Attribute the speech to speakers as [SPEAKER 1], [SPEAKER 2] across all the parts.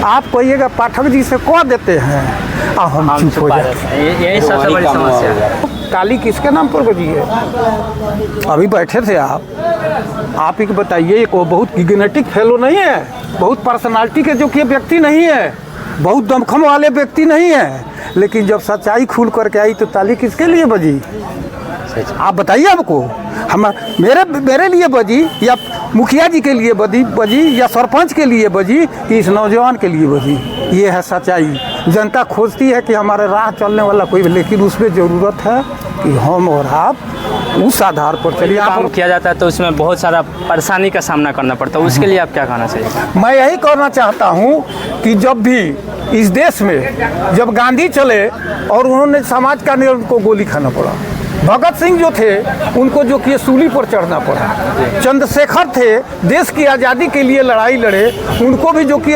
[SPEAKER 1] आप कहिएगा पाठक जी से कह देते हैं और हम चुप हो जाते हैं।
[SPEAKER 2] यही सबसे बड़ी समस्या है।
[SPEAKER 1] ताली किसके नाम पर बजी है? अभी बैठे थे आप ही बताइए, वो बहुत गिनेटिक फेलो नहीं है, बहुत पर्सनालिटी के जो कि व्यक्ति नहीं है, बहुत दमखम वाले व्यक्ति नहीं है, लेकिन जब सच्चाई खुल करके आई तो ताली किसके लिए बजी? आप बताइए हमको। हम मेरे लिए बजी या मुखिया जी के लिए बजी या सरपंच के लिए बजी कि इस नौजवान के लिए बजी? ये है सच्चाई। जनता खोजती है कि हमारे राह चलने वाला कोई, लेकिन उसमें ज़रूरत है कि हम और आप उस आधार पर चलिए।
[SPEAKER 2] काम किया जाता है तो उसमें बहुत सारा परेशानी का सामना करना पड़ता है, उसके लिए आप क्या कहना चाहिए?
[SPEAKER 1] मैं यही कहना चाहता हूँ कि जब भी इस देश में जब गांधी चले और उन्होंने समाज का निर्णय, उनको गोली खाना पड़ा। भगत सिंह जो थे उनको जो कि सूली पर चढ़ना पड़ा। चंद्रशेखर थे, देश की आज़ादी के लिए लड़ाई लड़े, उनको भी जो कि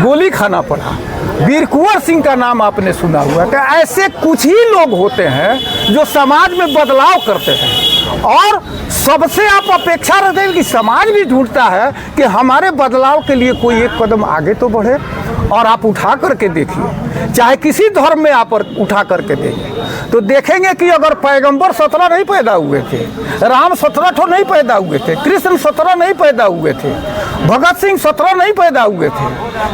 [SPEAKER 1] गोली खाना पड़ा। वीर कुंवर सिंह का नाम आपने सुना हुआ है। ऐसे कुछ ही लोग होते हैं जो समाज में बदलाव करते हैं, और सबसे आप अपेक्षा रखते हैं कि समाज भी ढूंढता है कि हमारे बदलाव के लिए कोई एक कदम आगे तो बढ़े। और आप उठा करके देखिए, चाहे किसी धर्म में आप उठा करके देखिए तो देखेंगे कि अगर पैगंबर 17 नहीं पैदा हुए थे, राम 17 ठो नहीं पैदा हुए थे, कृष्ण 17 नहीं पैदा हुए थे, भगत सिंह 17 नहीं पैदा हुए थे,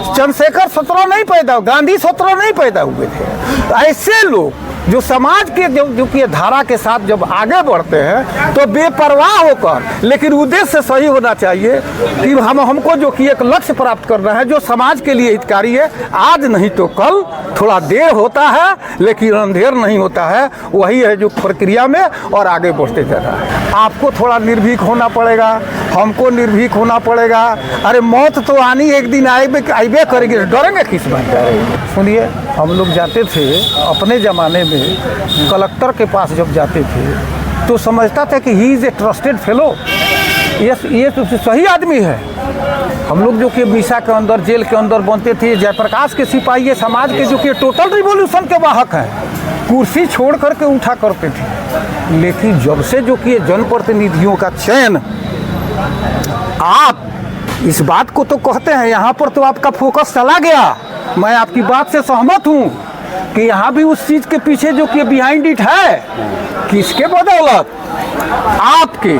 [SPEAKER 1] चंद्रशेखर 17 नहीं पैदा, गांधी 17 नहीं पैदा हुए थे। ऐसे लोग जो समाज के जो कि धारा के साथ जब आगे बढ़ते हैं तो बेपरवाह होकर, लेकिन उद्देश्य सही होना चाहिए कि हमको जो कि एक लक्ष्य प्राप्त करना है जो समाज के लिए हितकारी है। आज नहीं तो कल, थोड़ा देर होता है लेकिन अंधेर नहीं होता है। वही है जो प्रक्रिया में और आगे बढ़ते जा रहा है। आपको थोड़ा निर्भीक होना पड़ेगा, हमको निर्भीक होना पड़ेगा। अरे मौत तो आनी एक दिन आइबे करेगी, डरेंगे किस बात का? सुनिए, हम लोग जाते थे अपने ज़माने में, कलेक्टर के पास जब जाते थे तो समझता था कि he is a trusted fellow, ये तो सही आदमी है। हम लोग जो कि मीसा के अंदर, जेल के अंदर बनते थे, जयप्रकाश के सिपाही, ये समाज के जो कि टोटल रिवॉल्यूशन के वाहक हैं, कुर्सी छोड़ करके उठा करते थे। लेकिन जब से जो कि जनप्रतिनिधियों का चयन, आप इस बात को तो कहते हैं, यहाँ पर तो आपका फोकस चला गया। मैं आपकी बात से सहमत हूँ कि यहाँ भी उस चीज़ के पीछे जो कि बिहाइंड इट है, किसके बदौलत? आपके,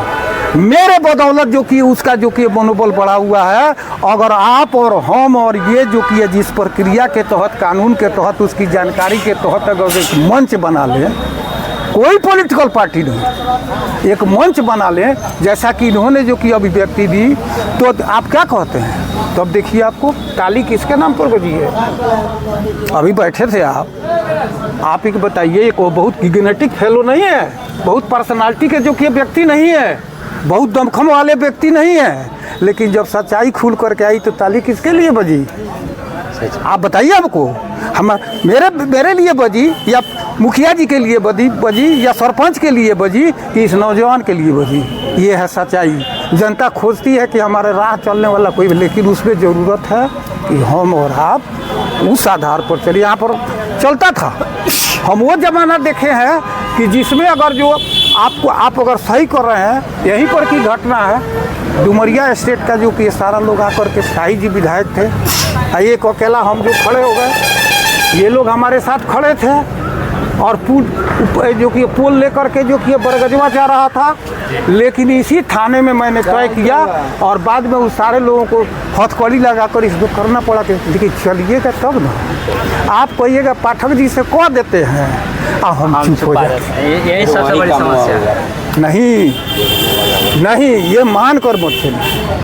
[SPEAKER 1] मेरे बदौलत जो कि उसका जो कि मनोबल बढ़ा हुआ है। अगर आप और हम और ये जो कि जिस प्रक्रिया के तहत, कानून के तहत, उसकी जानकारी के तहत अगर एक मंच बना लें, कोई पॉलिटिकल पार्टी नहीं, एक मंच बना लें जैसा कि इन्होंने जो कि अभिव्यक्ति दी, तो आप क्या कहते हैं? तब देखिए आपको ताली किसके नाम पर बजी है? अभी बैठे थे आप ही बताइए, वो बहुत गिनेटिक फेलो नहीं है, बहुत पर्सनालिटी के जो कि व्यक्ति नहीं है, बहुत दमखम वाले व्यक्ति नहीं है, लेकिन जब सच्चाई खुल करके आई तो ताली किसके लिए बजी? आप बताइए हमको। हम मेरे लिए बजी या मुखिया जी के लिए बजी या सरपंच के लिए बजी कि इस नौजवान के लिए बजी? ये है सच्चाई। जनता खोजती है कि हमारे राह चलने वाला कोई, लेकिन उसमें ज़रूरत है कि हम और आप उस आधार पर चलिए। यहाँ पर चलता था, हम वो ज़माना देखे हैं कि जिसमें अगर जो आप अगर सही कर रहे हैं, यहीं पर की घटना है। डुमरिया स्टेट का जो कि सारा लोग आकर के शाही जी विधायक थे, एक अकेला हम जो खड़े हो गए, ये लोग हमारे साथ खड़े थे और जो कि पोल लेकर के जो कि बरगजवा जा रहा था। लेकिन इसी थाने में मैंने तय किया और बाद में उस सारे लोगों को हथकड़ी लगाकर इसको करना पड़ा कि देखिए चलिएगा तब ना। आप कहिएगा पाठक जी से कह देते हैं और हम चुप हो जाते हैं।
[SPEAKER 2] यही सबसे बड़ी समस्या है।
[SPEAKER 1] नहीं, ये मान कर मत चलिए।